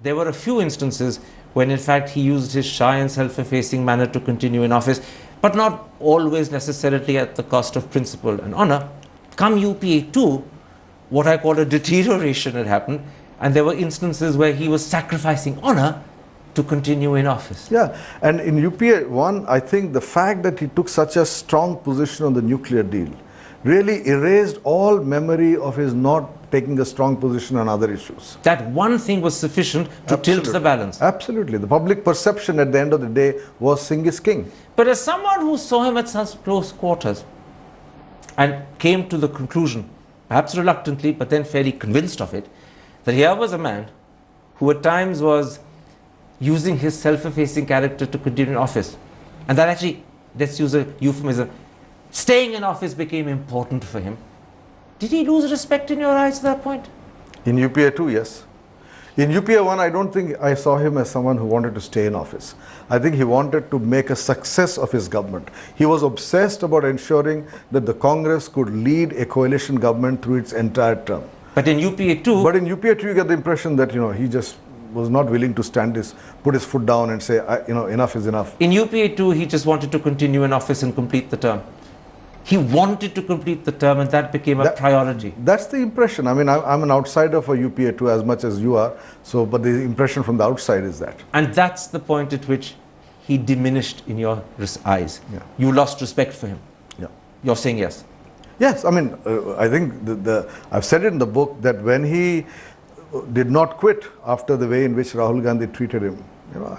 there were a few instances when in fact he used his shy and self-effacing manner to continue in office, but not always necessarily at the cost of principle and honor. Come UPA 2, what I call a deterioration had happened, and there were instances where he was sacrificing honor to continue in office. Yeah, and in UPA 1, I think the fact that he took such a strong position on the nuclear deal really erased all memory of his not taking a strong position on other issues. That one thing was sufficient to tilt the balance. Absolutely. The public perception at the end of the day was Singh is king. But as someone who saw him at such close quarters and came to the conclusion, perhaps reluctantly, but then fairly convinced of it, that here was a man who at times was using his self-effacing character to continue in office. And that actually, let's use a euphemism, staying in office became important for him. Did he lose respect in your eyes at that point? In UPA 2, yes. In UPA 1, I don't think I saw him as someone who wanted to stay in office. I think he wanted to make a success of his government. He was obsessed about ensuring that the Congress could lead a coalition government through its entire term. But in UPA 2... But in UPA 2, you get the impression that, he just was not willing to put his foot down and say, enough is enough. In UPA 2, he just wanted to continue in office and complete the term. He wanted to complete the term, and that became a priority. That's the impression. I mean, I'm an outsider for UPA 2 as much as you are. So, but the impression from the outside is that. And that's the point at which he diminished in your eyes. Yeah. You lost respect for him. Yeah. You're saying yes? Yes. I mean, I think I've said it in the book that when he did not quit after the way in which Rahul Gandhi treated him,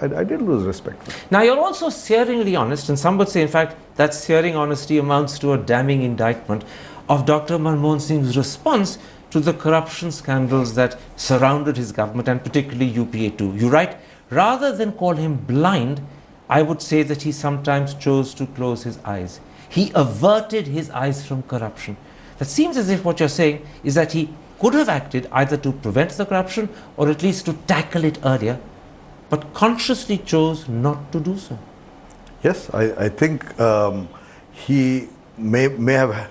I did lose respect for him. Now, you're also searingly honest, and some would say, in fact, that searing honesty amounts to a damning indictment of Dr. Manmohan Singh's response to the corruption scandals that surrounded his government, and particularly UPA 2. You write, rather than call him blind, I would say that he sometimes chose to close his eyes. He averted his eyes from corruption. That seems as if what you're saying is that he could have acted either to prevent the corruption or at least to tackle it earlier, but consciously chose not to do so. Yes, I think he may have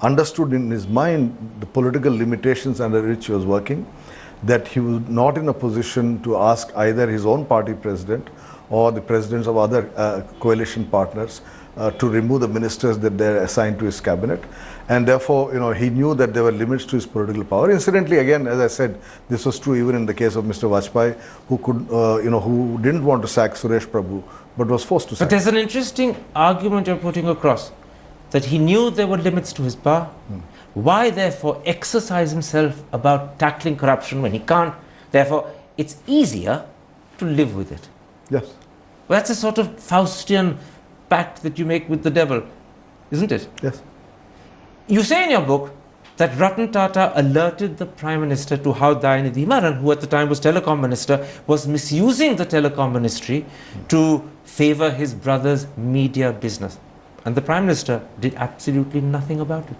understood in his mind the political limitations under which he was working, that he was not in a position to ask either his own party president or the presidents of other coalition partners to remove the ministers that they're assigned to his cabinet. And therefore, he knew that there were limits to his political power. Incidentally, again, as I said, this was true even in the case of Mr. Vajpayee, who didn't want to sack Suresh Prabhu, but was forced to sack. But there's an interesting argument you're putting across, that he knew there were limits to his power. Why, therefore, exercise himself about tackling corruption when he can't? Therefore, it's easier to live with it. Yes. Well, that's a sort of Faustian pact that you make with the devil, isn't it? Yes. You say in your book that Ratan Tata alerted the Prime Minister to how Dayanidhi Maran, who at the time was Telecom Minister, was misusing the Telecom Ministry to favour his brother's media business. And the Prime Minister did absolutely nothing about it.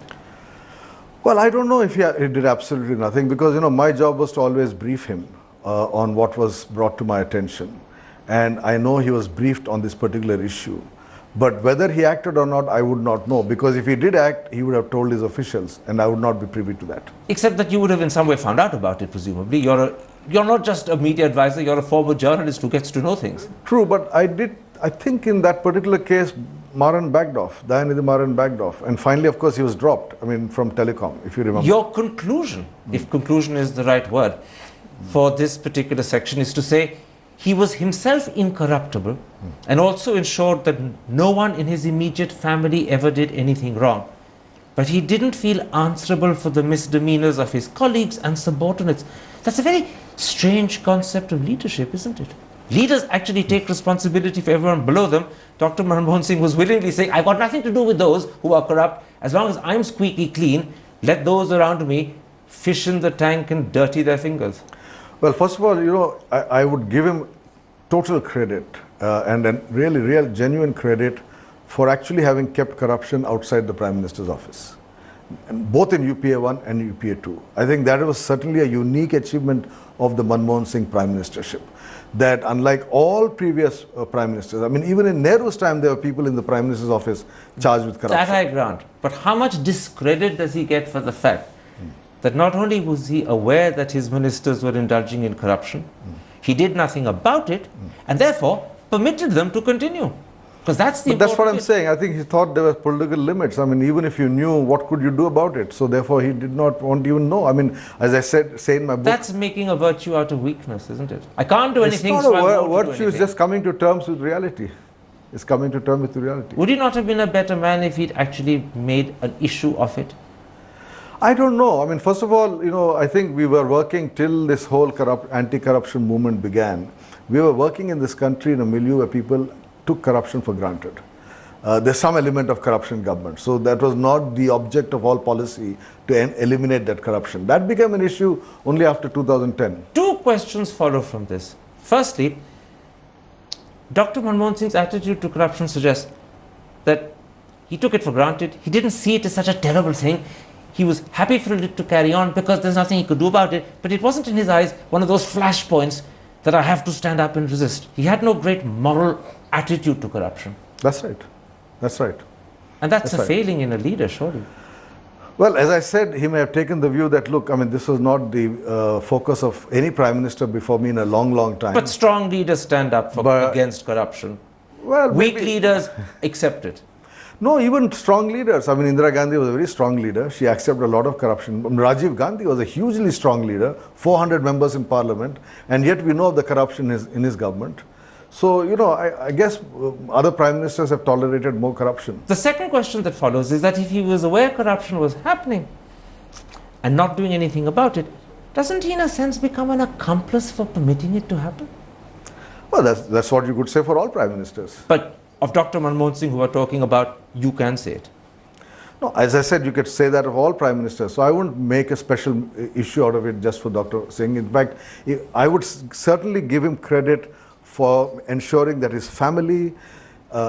Well, I don't know if he did absolutely nothing, because, my job was to always brief him on what was brought to my attention. And I know he was briefed on this particular issue. But whether he acted or not, I would not know, because if he did act, he would have told his officials, and I would not be privy to that. Except that you would have in some way found out about it, presumably. You're not just a media advisor, you're a former journalist who gets to know things. True, but I think in that particular case, Maran backed off, Dayanidhi Maran backed off. And finally, of course, he was dropped, from Telecom, if you remember. Your conclusion, if conclusion is the right word, for this particular section is to say, he was himself incorruptible and also ensured that no one in his immediate family ever did anything wrong. But he didn't feel answerable for the misdemeanors of his colleagues and subordinates. That's a very strange concept of leadership, isn't it? Leaders actually take responsibility for everyone below them. Dr. Manmohan Singh was willingly saying, I've got nothing to do with those who are corrupt. As long as I'm squeaky clean, let those around me fish in the tank and dirty their fingers. Well, first of all, I would give him total credit and a real genuine credit for actually having kept corruption outside the Prime Minister's office, and both in UPA 1 and UPA 2. I think that was certainly a unique achievement of the Manmohan Singh Prime Ministership, that unlike all previous Prime Ministers, even in Nehru's time, there were people in the Prime Minister's office charged with corruption. That I grant. But how much discredit does he get for the fact that not only was he aware that his ministers were indulging in corruption, he did nothing about it, and therefore permitted them to continue. Because that's the But that's what I'm important saying. I think he thought there were political limits. I mean, even if you knew, what could you do about it? So therefore, he did not want to even know. I mean, as I say in my book, That's making a virtue out of weakness, isn't it? I can't do it's anything. not so I a won't do virtue. It's anything. just coming to terms with reality. It's coming to terms with reality. Would he not have been a better man if he'd actually made an issue of it? I don't know. I mean, first of all, I think we were working till this whole anti-corruption movement began. We were working in this country in a milieu where people took corruption for granted. There's some element of corruption in government. So that was not the object of all policy to eliminate that corruption. That became an issue only after 2010. Two questions follow from this. Firstly, Dr. Manmohan Singh's attitude to corruption suggests that he took it for granted. He didn't see it as such a terrible thing. He was happy for it to carry on because there's nothing he could do about it. But it wasn't in his eyes one of those flashpoints that I have to stand up and resist. He had no great moral attitude to corruption. That's right. That's right. And that's a right. failing in a leader, surely. Well, as I said, he may have taken the view that, look, I mean, this was not the focus of any prime minister before me in a long, long time. But strong leaders stand up against corruption. Well, Weak maybe- leaders accept it. No, even strong leaders. I mean, Indira Gandhi was a very strong leader. She accepted a lot of corruption. Rajiv Gandhi was a hugely strong leader, 400 members in parliament, and yet we know of the corruption in his government. So, I guess other prime ministers have tolerated more corruption. The second question that follows is that if he was aware corruption was happening and not doing anything about it, doesn't he in a sense become an accomplice for permitting it to happen? Well, that's what you could say for all prime ministers. But of Dr. Manmohan Singh, who are talking about, you can say it. No, as I said, you could say that of all prime ministers. So I wouldn't make a special issue out of it just for Dr. Singh. In fact, I would certainly give him credit for ensuring that his family,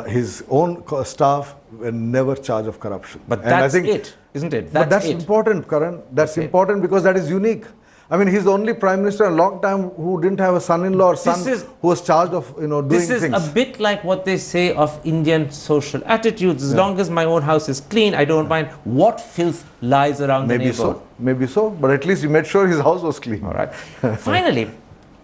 his own staff were never charged of corruption. But that's it, isn't it? That's important, Karan. That's important because that is unique. I mean, he's the only prime minister in a long time who didn't have a son-in-law or son who was charged of, doing things. This is a bit like what they say of Indian social attitudes. As long as my own house is clean, I don't mind what filth lies around the neighborhood. Maybe so. But at least he made sure his house was clean. All right. Finally,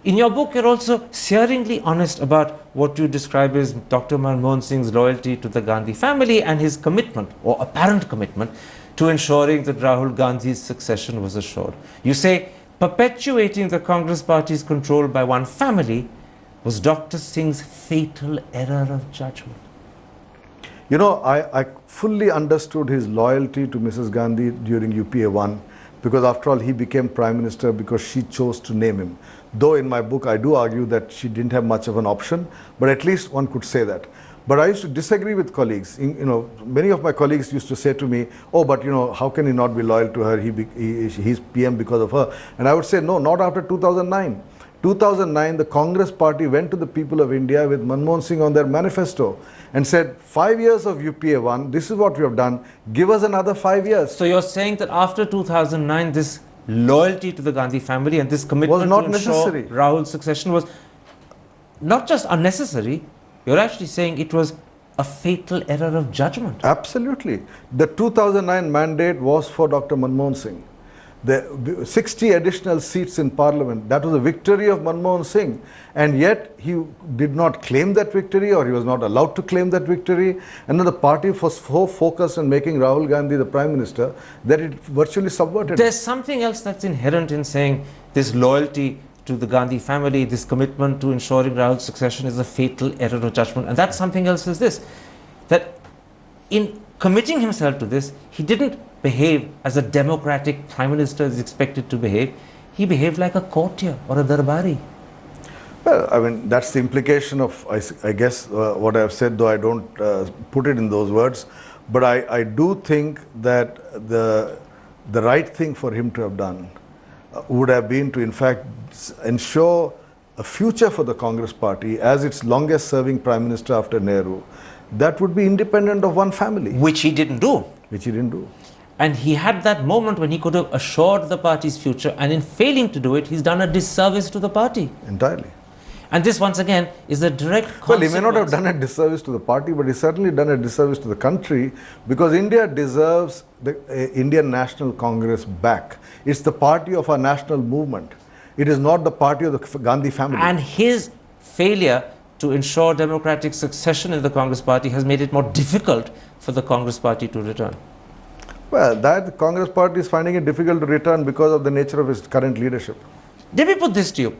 in your book, you're also searingly honest about what you describe as Dr. Manmohan Singh's loyalty to the Gandhi family and his commitment, or apparent commitment, to ensuring that Rahul Gandhi's succession was assured. You say, perpetuating the Congress party's control by one family was Dr. Singh's fatal error of judgment. I fully understood his loyalty to Mrs. Gandhi during UPA 1 because after all he became prime minister because she chose to name him. Though in my book I do argue that she didn't have much of an option, but at least one could say that. But I used to disagree with colleagues. Many of my colleagues used to say to me, oh, but how can he not be loyal to her? He's PM because of her. And I would say, no, not after 2009. 2009, the Congress party went to the people of India with Manmohan Singh on their manifesto and said, 5 years of UPA 1, this is what we have done, give us another 5 years. So you're saying that after 2009, this loyalty to the Gandhi family and this commitment was not to ensure necessary. Rahul's succession was not just unnecessary, you're actually saying it was a fatal error of judgment. Absolutely. The 2009 mandate was for Dr. Manmohan Singh. The 60 additional seats in parliament, that was a victory of Manmohan Singh. And yet he did not claim that victory, or he was not allowed to claim that victory. And then the party was so focused on making Rahul Gandhi the prime minister that it virtually subverted. There's something else that's inherent in saying this loyalty to the Gandhi family, this commitment to ensuring Rahul's succession is a fatal error of judgment. And that something else is this, that in committing himself to this, he didn't behave as a democratic prime minister is expected to behave. He behaved like a courtier or a darbari. Well, I mean, that's the implication of, I guess, what I've said, though I don't put it in those words. But I do think that the right thing for him to have done would have been to, in fact, ensure a future for the Congress party as its longest serving prime minister after Nehru. That would be independent of one family. Which he didn't do. Which he didn't do. And he had that moment when he could have assured the party's future, and in failing to do it, he's done a disservice to the party. Entirely. And this, once again, is a direct consequence. Well, he may not have done a disservice to the party, but he's certainly done a disservice to the country, because India deserves the Indian National Congress back. It's the party of our national movement. It is not the party of the Gandhi family. And his failure to ensure democratic succession in the Congress party has made it more difficult for the Congress party to return. Well, that the Congress party is finding it difficult to return because of the nature of its current leadership. Let me put this to you.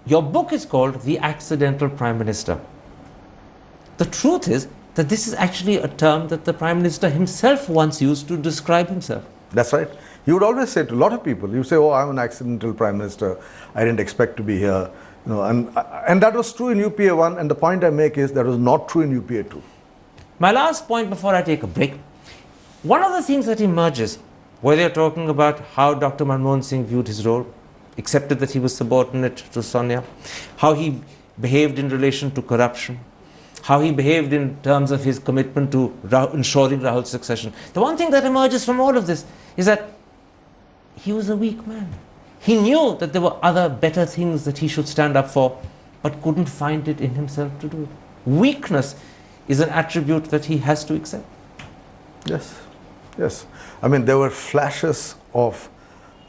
Your book is called The Accidental Prime Minister. The truth is that this is actually a term that the Prime Minister himself once used to describe himself. That's right. He would always say to a lot of people, you say, oh, I'm an accidental Prime Minister, I didn't expect to be here. You know, and that was true in UPA 1, and the point I make is that was not true in UPA 2. My last point before I take a break. One of the things that emerges, whether you're talking about how Dr. Manmohan Singh viewed his role, accepted that he was subordinate to Sonia, how he behaved in relation to corruption, how he behaved in terms of his commitment to ensuring Rahul's succession. The one thing that emerges from all of this is that he was a weak man. He knew that there were other better things that he should stand up for, but couldn't find it in himself to do it. Weakness is an attribute that he has to accept. Yes, yes. I mean, there were flashes of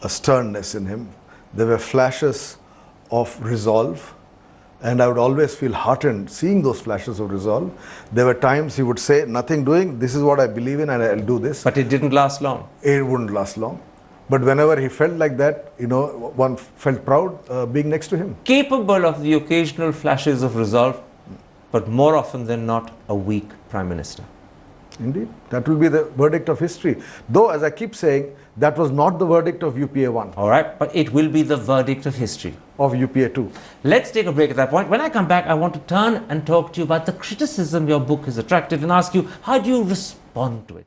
a sternness in him. There were flashes of resolve, and I would always feel heartened seeing those flashes of resolve. There were times he would say, nothing doing, this is what I believe in and I'll do this. But it didn't last long. It wouldn't last long. But whenever he felt like that, you know, one felt proud being next to him. Capable of the occasional flashes of resolve, but more often than not, a weak Prime Minister. Indeed. That will be the verdict of history. Though, as I keep saying, that was not the verdict of UPA 1. All right, but it will be the verdict of history. Of UPA 2. Let's take a break at that point. When I come back, I want to turn and talk to you about the criticism your book has attracted and ask you, how do you respond to it?